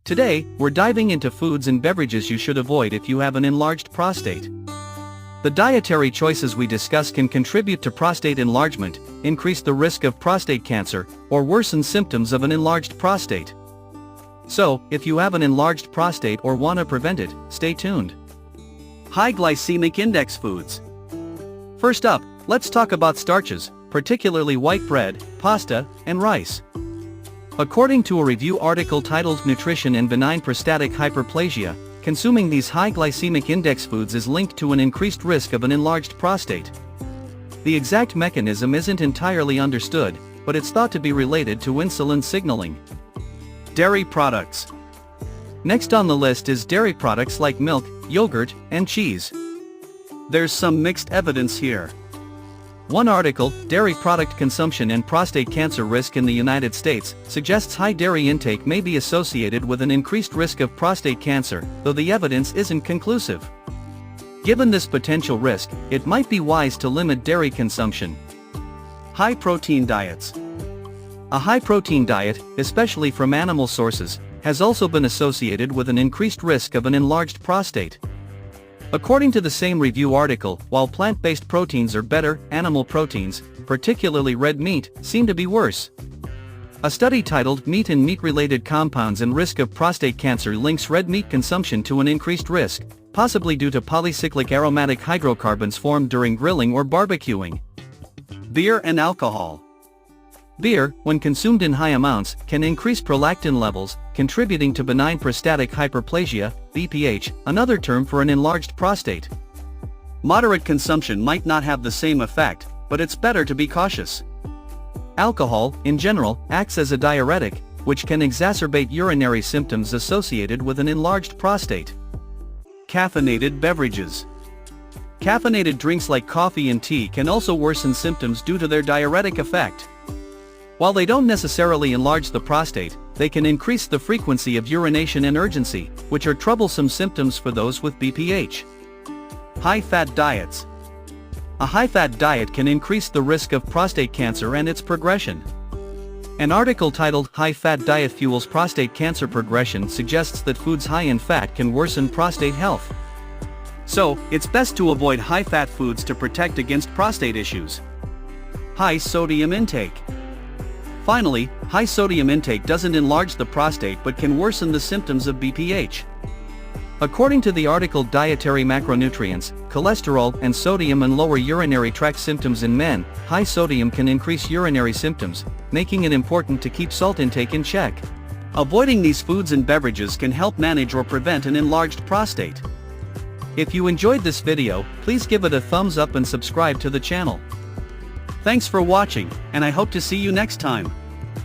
Today, we're diving into foods and beverages you should avoid if you have an enlarged prostate. The dietary choices we discuss can contribute to prostate enlargement, increase the risk of prostate cancer, or worsen symptoms of an enlarged prostate. So, if you have an enlarged prostate or want to prevent it, stay tuned. High glycemic index foods. First up, let's talk about starches, particularly white bread, pasta, and rice. According to a review article titled Nutrition and Benign Prostatic Hyperplasia, consuming these high glycemic index foods is linked to an increased risk of an enlarged prostate. The exact mechanism isn't entirely understood, but it's thought to be related to insulin signaling. Dairy products. Next on the list is dairy products like milk, yogurt, and cheese. There's some mixed evidence here. One article, Dairy Product Consumption and Prostate Cancer Risk in the United States, suggests high dairy intake may be associated with an increased risk of prostate cancer, though the evidence isn't conclusive. Given this potential risk, it might be wise to limit dairy consumption. High-protein diets. A high-protein diet, especially from animal sources, has also been associated with an increased risk of an enlarged prostate. According to the same review article, while plant-based proteins are better, animal proteins, particularly red meat, seem to be worse. A study titled Meat and Meat-Related Compounds and Risk of Prostate Cancer links red meat consumption to an increased risk, possibly due to polycyclic aromatic hydrocarbons formed during grilling or barbecuing. Beer and alcohol. Beer, when consumed in high amounts, can increase prolactin levels, contributing to benign prostatic hyperplasia, BPH, another term for an enlarged prostate. Moderate consumption might not have the same effect, but it's better to be cautious. Alcohol, in general, acts as a diuretic, which can exacerbate urinary symptoms associated with an enlarged prostate. Caffeinated beverages. Caffeinated drinks like coffee and tea can also worsen symptoms due to their diuretic effect. While they don't necessarily enlarge the prostate, they can increase the frequency of urination and urgency, which are troublesome symptoms for those with BPH. High-fat diets. A high-fat diet can increase the risk of prostate cancer and its progression. An article titled High-Fat Diet Fuels Prostate Cancer Progression suggests that foods high in fat can worsen prostate health. So, it's best to avoid high-fat foods to protect against prostate issues. High sodium intake. Finally, high sodium intake doesn't enlarge the prostate but can worsen the symptoms of BPH. According to the article Dietary Macronutrients, Cholesterol and Sodium and Lower Urinary Tract Symptoms in Men, high sodium can increase urinary symptoms, making it important to keep salt intake in check. Avoiding these foods and beverages can help manage or prevent an enlarged prostate. If you enjoyed this video, please give it a thumbs up and subscribe to the channel. Thanks for watching, and I hope to see you next time.